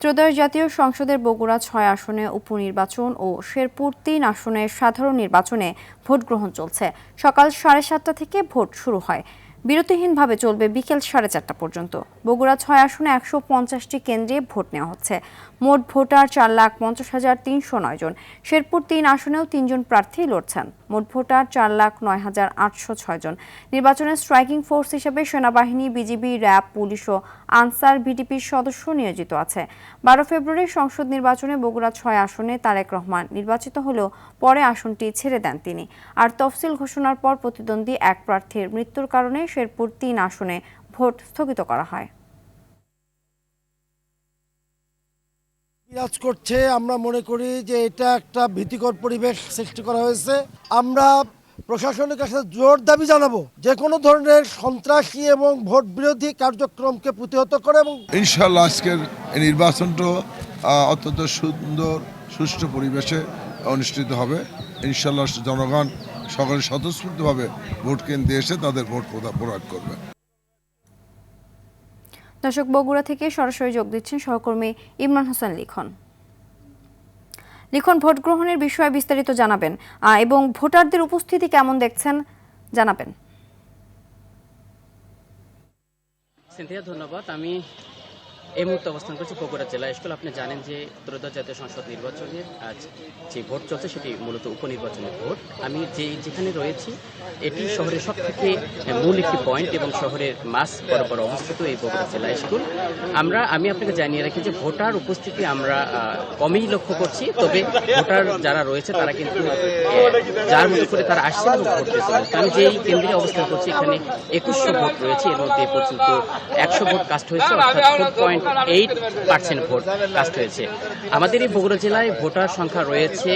ত্রয়োদশ জাতীয় সংসদের বগুড়া ৬ আসনে উপনির্বাচন ও শেরপুর ৩ আসনে সাধারণ নির্বাচনে ভোট গ্রহণ চলছে। সকাল ৭:৩০ থেকে ভোট শুরু হয়। বিরতিহীনভাবে চলবে বিকেল ৪:৩০ পর্যন্ত। বগুড়া ৬ আসনে ১৫০টি কেন্দ্রে ভোট নেওয়া হচ্ছে। মোট ভোটার ৪,৫০,৩০৯ জন। শেরপুর ৩ আসনেও ৩ জন প্রার্থী লড়ছেন। মোট ভোটার ৪,০৯,৮০৬ জন। নির্বাচনে স্ট্রাইকিং ফোর্স হিসেবে সেনাবাহিনী, বিজিবি, র্যাব, পুলিশ ও আনসার ভিডিপির সদস্য নিয়োজিত আছে। ১২ ফেব্রুয়ারি সংসদ নির্বাচনে বগুড়া ৬ আসনে তারেক রহমান নির্বাচিত হলেও পরে আসনটি ছেড়ে দেন তিনি। আর তফসিল ঘোষণার পর প্রতিদ্বন্দ্বী এক প্রার্থীর মৃত্যুর কারণে শেরপুর ৩ আসনে ভোট স্থগিত করা হয়। বিরাজ করছে, আমরা মনে করি যে এটা একটা ভীতিকর পরিবেশ সৃষ্টি করা হয়েছে। আমরা প্রশাসনের কাছে জোর দাবি জানাবো যে কোনো ধরনের সন্ত্রাসী এবং ভোট বিরোধী কার্যক্রমকে প্রতিহত করে এবং ইনশাআল্লাহ আজকের এই নির্বাচনটা অত্যন্ত সুন্দর সুষ্ঠু পরিবেশে অনুষ্ঠিত হবে। ইনশাআল্লাহ জনগণ সকলে স্বতঃস্ফূর্তভাবে ভোট কেন্দ্রে এসে তাদের ভোট প্রয়োগ করবে। দর্শক, বগুড়া থেকে সরাসরি যোগ দিচ্ছেন সহকর্মী ইমরান হোসেন লিখন। লিখন, ভোট গ্রহণের বিষয়ে বিস্তারিত জানাবেন এবং ভোটারদের উপস্থিতি কেমন দেখছেন জানাবেন। সিনথিয়া, ধন্যবাদ। আমি এই মুহূর্তে অবস্থান করছি বগুড়া জেলা স্কুল। আপনি জানেন যে ত্রয়োদশ জাতীয় সংসদ নির্বাচনের আজ যে ভোট চলছে সেটি মূলত উপনির্বাচনের ভোট। আমি যেখানে রয়েছি এটি শহরের সব থেকে মূল একটি পয়েন্ট এবং শহরের মাঝ বরাবর অবস্থিত এই বগুড়া জেলা স্কুল। আমি আপনাকে জানিয়ে রাখি যে ভোটার উপস্থিতি আমরা কমই লক্ষ্য করছি, তবে ভোটার যারা রয়েছে তারা কিন্তু যার মতো করে তারা আসছেন এবং ভোট দিয়েছেন। আমি যেই কেন্দ্রে অবস্থান করছি এখানে ২১০০ ভোট রয়েছে, এর মধ্যে এ পর্যন্ত ১০০ ভোট কাস্ট হয়েছে, অর্থাৎ 4.8% ভোট কাস্ট হয়েছে। আমাদের এই বগুড়া জেলায় ভোটার সংখ্যা রয়েছে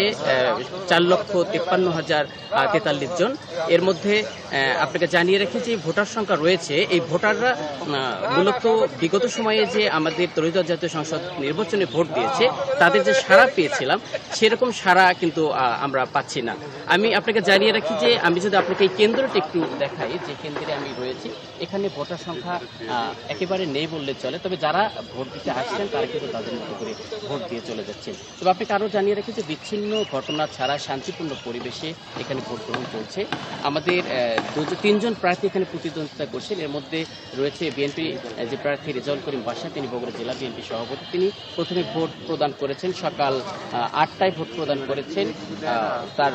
৪,৫৩,০৪৩ জন। এর মধ্যে আপনাকে জানিয়ে রাখি যে ভোটার সংখ্যা রয়েছে, এই ভোটাররা মূলত বিগত সময়ে যে আমাদের ত্রয়োদশ জাতীয় সংসদ নির্বাচনে ভোট দিয়েছে তাদের যে সাড়া পেয়েছিলাম সেরকম সাড়া কিন্তু আমরা পাচ্ছি না। আমি আপনাকে জানিয়ে রাখি যে আমি যদি আপনাকে এই কেন্দ্রটি একটু দেখাই, যে কেন্দ্রে আমি রয়েছি এখানে ভোটার সংখ্যা একেবারে নেই বললে চলে, তবে যারা ভোট দিতে আসছেন তারা কিন্তু তাদের মতো করে ভোট দিয়ে চলে যাচ্ছেন। তবে আপনাকে আরও জানিয়ে রাখি যে বিচ্ছিন্ন ঘটনা ছাড়া শান্তিপূর্ণ পরিবেশে এখানে ভোট গ্রহণ চলছে। আমাদের ৩ জন প্রার্থী এখানে প্রতিদ্বন্দ্বিতা করছেন। এর মধ্যে রয়েছে বিএনপি যে প্রার্থী রেজাউল করিম বাশা, তিনি বগুড়া জেলা বিএনপি সভাপতি। তিনি প্রথমে ভোট প্রদান করেছেন, সকাল ৮টায় ভোট প্রদান করেছেন তার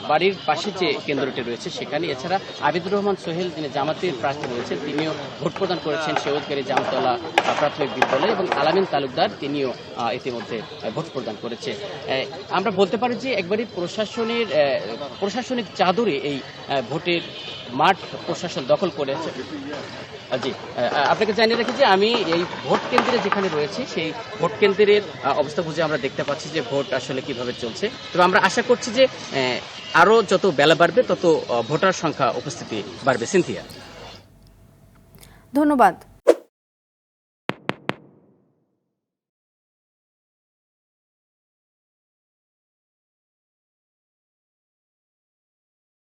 বাড়ির পাশে যে কেন্দ্রটি রয়েছে সেখানে। এছাড়া আবিদুর রহমান সোহেল, যিনি জামাতের প্রার্থী রয়েছেন, তিনিও ভোট প্রদান করেছেন সেওদকারী জামতলা প্রাথমিক বিদ্যালয়, এবং আলামিন তালুকদার তিনিও ইতিমধ্যে ভোট প্রদান করেছে। আমরা বলতে পারি যে একবারই প্রশাসনিক চাদরে এই ভোটের মাঠ প্রশাসন দখল করেছে। জি, আপনাকে জানিয়ে রাখি যে আমি এই ভোট কেন্দ্রে যেখানে রয়েছি সেই ভোট কেন্দ্রের অবস্থা বুঝে আমরা দেখতে পাচ্ছি যে ভোট আসলে কিভাবে চলছে। তবে আমরা আশা করছি যে আরও যত বেলা বাড়বে তত ভোটার সংখ্যা উপস্থিতি বাড়বে। সিনথিয়া, ধন্যবাদ।